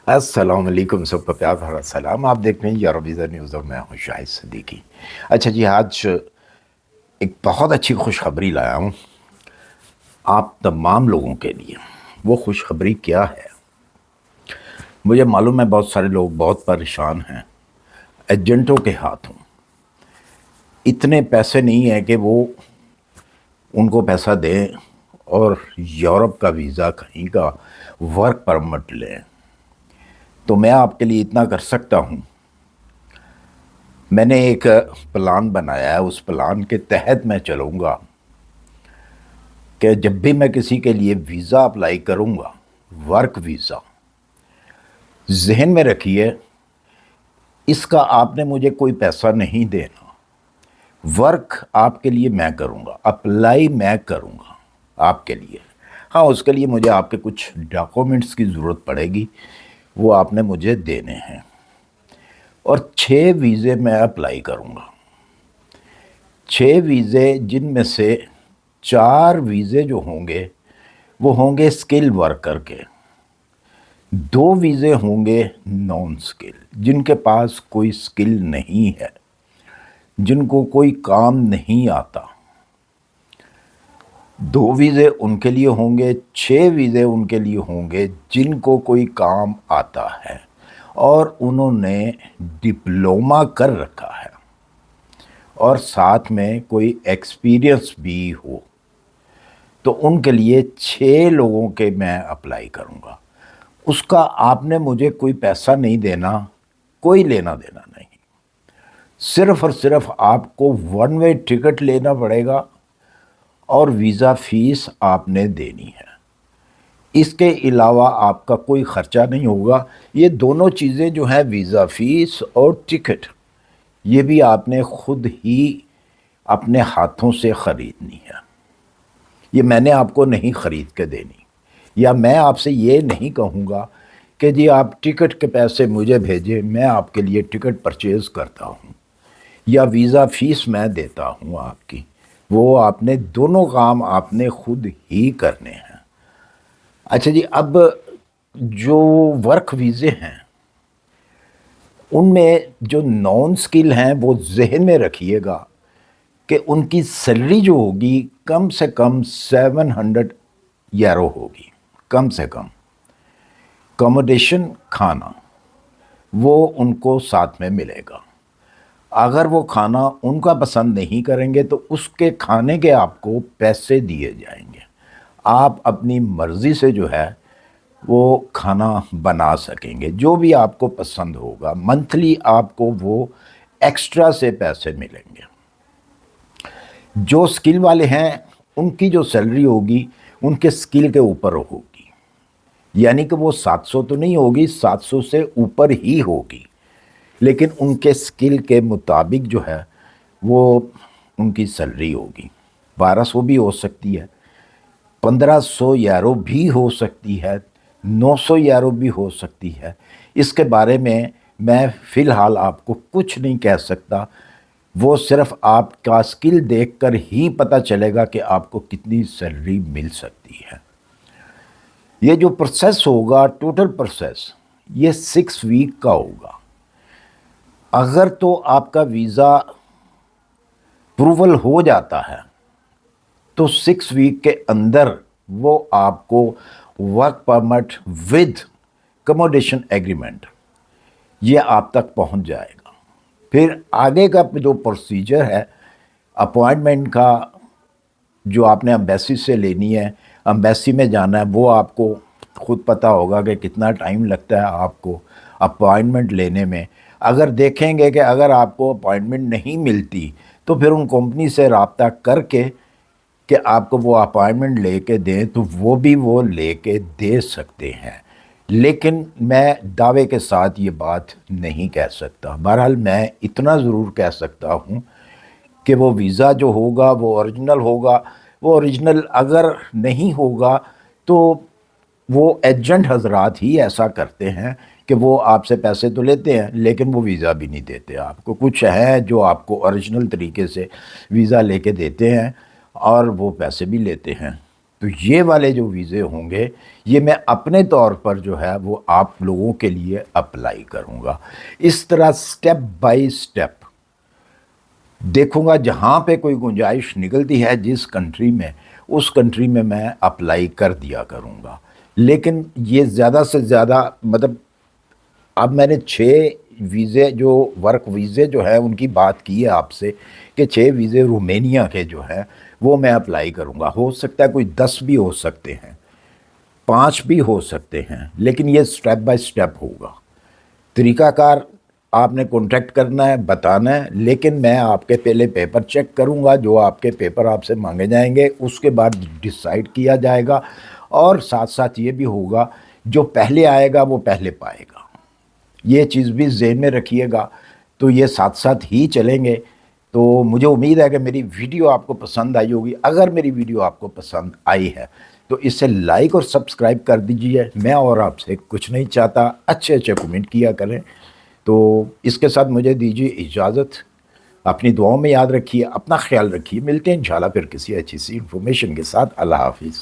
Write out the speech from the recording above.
السلام علیکم، سب کا پیار بھرا سلام۔ آپ دیکھ رہے ہیں یورویزا نیوز اور میں ہوں شاہد صدیقی۔ اچھا جی، آج ایک بہت اچھی خوشخبری لایا ہوں آپ تمام لوگوں کے لیے۔ وہ خوشخبری کیا ہے؟ مجھے معلوم ہے بہت سارے لوگ بہت پریشان ہیں ایجنٹوں کے ہاتھوں۔ اتنے پیسے نہیں ہیں کہ وہ ان کو پیسہ دیں اور یورپ کا ویزا، کہیں کا ورک پرمٹ لیں۔ تو میں آپ کے لیے اتنا کر سکتا ہوں، میں نے ایک پلان بنایا ہے، اس پلان کے تحت میں چلوں گا کہ جب بھی میں کسی کے لیے ویزا اپلائی کروں گا، ورک ویزا، ذہن میں رکھیے اس کا آپ نے مجھے کوئی پیسہ نہیں دینا۔ ورک آپ کے لیے میں کروں گا، اپلائی میں کروں گا آپ کے لیے۔ ہاں، اس کے لیے مجھے آپ کے کچھ ڈاکومنٹس کی ضرورت پڑے گی، وہ آپ نے مجھے دینے ہیں، اور 6 ویزے میں اپلائی کروں گا۔ 6 ویزے، جن میں سے 4 ویزے جو ہوں گے وہ ہوں گے اسکل ورکر کے، 2 ویزے ہوں گے نان اسکل، جن کے پاس کوئی اسکل نہیں ہے، جن کو کوئی کام نہیں آتا۔ 2 ویزے ان کے لیے ہوں گے، 6 ویزے ان کے لیے ہوں گے جن کو کوئی کام آتا ہے اور انہوں نے ڈپلوما کر رکھا ہے اور ساتھ میں کوئی ایکسپیرینس بھی ہو۔ تو ان کے لیے 6 لوگوں کے میں اپلائی کروں گا۔ اس کا آپ نے مجھے کوئی پیسہ نہیں دینا، کوئی لینا دینا نہیں۔ صرف اور صرف آپ کو 1 وے ٹکٹ لینا پڑے گا اور ویزا فیس آپ نے دینی ہے۔ اس کے علاوہ آپ کا کوئی خرچہ نہیں ہوگا۔ یہ دونوں چیزیں جو ہیں، ویزا فیس اور ٹکٹ، یہ بھی آپ نے خود ہی اپنے ہاتھوں سے خریدنی ہے۔ یہ میں نے آپ کو نہیں خرید کے دینی، یا میں آپ سے یہ نہیں کہوں گا کہ جی آپ ٹکٹ کے پیسے مجھے بھیجیں، میں آپ کے لیے ٹکٹ پرچیز کرتا ہوں یا ویزا فیس میں دیتا ہوں آپ کی۔ وہ آپ نے دونوں کام آپ نے خود ہی کرنے ہیں۔ اچھا جی، اب جو ورک ویزے ہیں ان میں جو نان اسکل ہیں، وہ ذہن میں رکھیے گا کہ ان کی سیلری جو ہوگی کم سے کم 700 یورو ہوگی، کم سے کم۔ اکوموڈیشن، کھانا، وہ ان کو ساتھ میں ملے گا۔ اگر وہ کھانا ان کا پسند نہیں کریں گے تو اس کے کھانے کے آپ کو پیسے دیے جائیں گے۔ آپ اپنی مرضی سے جو ہے وہ کھانا بنا سکیں گے، جو بھی آپ کو پسند ہوگا۔ منتھلی آپ کو وہ ایکسٹرا سے پیسے ملیں گے۔ جو سکل والے ہیں ان کی جو سیلری ہوگی ان کے سکل کے اوپر ہوگی، یعنی کہ وہ 700 تو نہیں ہوگی، 700 سے اوپر ہی ہوگی، لیکن ان کے سکل کے مطابق جو ہے وہ ان کی سیلری ہوگی۔ 1200 بھی ہو سکتی ہے، 1500 یورو بھی ہو سکتی ہے، 900 یورو بھی ہو سکتی ہے۔ اس کے بارے میں فی الحال آپ کو کچھ نہیں کہہ سکتا۔ وہ صرف آپ کا سکل دیکھ کر ہی پتہ چلے گا کہ آپ کو کتنی سیلری مل سکتی ہے۔ یہ جو پروسیس ہوگا، ٹوٹل پروسیس، یہ 6 ویک کا ہوگا۔ اگر تو آپ کا ویزا اپروول ہو جاتا ہے تو 6 ویک کے اندر وہ آپ کو work permit with accommodation agreement یہ آپ تک پہنچ جائے گا۔ پھر آگے کا جو پروسیجر ہے اپوائنٹمنٹ کا، جو آپ نے امبیسی سے لینی ہے، امبیسی میں جانا ہے، وہ آپ کو خود پتہ ہوگا کہ کتنا ٹائم لگتا ہے آپ کو اپوائنٹمنٹ لینے میں۔ اگر دیکھیں گے کہ اگر آپ کو اپوائنٹمنٹ نہیں ملتی تو پھر ان کمپنی سے رابطہ کر کے کہ آپ کو وہ اپوائنٹمنٹ لے کے دیں تو وہ بھی وہ لے کے دے سکتے ہیں، لیکن میں دعوے کے ساتھ یہ بات نہیں کہہ سکتا۔ بہرحال میں اتنا ضرور کہہ سکتا ہوں کہ وہ ویزا جو ہوگا وہ اوریجنل ہوگا۔ وہ اوریجنل اگر نہیں ہوگا تو وہ ایجنٹ حضرات ہی ایسا کرتے ہیں کہ وہ آپ سے پیسے تو لیتے ہیں لیکن وہ ویزا بھی نہیں دیتے آپ کو۔ کچھ ہیں جو آپ کو اوریجنل طریقے سے ویزا لے کے دیتے ہیں اور وہ پیسے بھی لیتے ہیں۔ تو یہ والے جو ویزے ہوں گے یہ میں اپنے طور پر جو ہے وہ آپ لوگوں کے لیے اپلائی کروں گا. اس طرح سٹیپ بائی سٹیپ دیکھوں گا جہاں پہ کوئی گنجائش نکلتی ہے جس کنٹری میں، اس کنٹری میں اپلائی کر دیا کروں گا. لیکن یہ زیادہ سے زیادہ مطلب اب میں نے 6 ویزے جو ورک ویزے جو ہیں ان کی بات کی ہے آپ سے کہ 6 ویزے رومینیا کے جو ہیں وہ میں اپلائی کروں گا. ہو سکتا ہے کوئی 10 بھی ہو سکتے ہیں، 5 بھی ہو سکتے ہیں، لیکن یہ سٹیپ بائی سٹیپ ہوگا. طریقہ کار آپ نے کانٹیکٹ کرنا ہے، بتانا ہے، لیکن میں آپ کے پہلے پیپر چیک کروں گا. جو آپ کے پیپر آپ سے مانگے جائیں گے اس کے بعد ڈیسائیڈ کیا جائے گا. اور ساتھ ساتھ یہ بھی ہوگا جو پہلے آئے گا وہ پہلے پائے گا. یہ چیز بھی ذہن میں رکھیے گا. تو یہ ساتھ ساتھ ہی چلیں گے. تو مجھے امید ہے کہ میری ویڈیو آپ کو پسند آئی ہوگی. اگر میری ویڈیو آپ کو پسند آئی ہے تو اسے لائک اور سبسکرائب کر دیجئے. میں اور آپ سے کچھ نہیں چاہتا، اچھے اچھے کمنٹ کیا کریں. تو اس کے ساتھ مجھے دیجیے اجازت. اپنی دعاؤں میں یاد رکھیے، اپنا خیال رکھیے. ملتے ہیں انشاءاللہ پھر کسی اچھی سی انفارمیشن کے ساتھ. اللہ حافظ.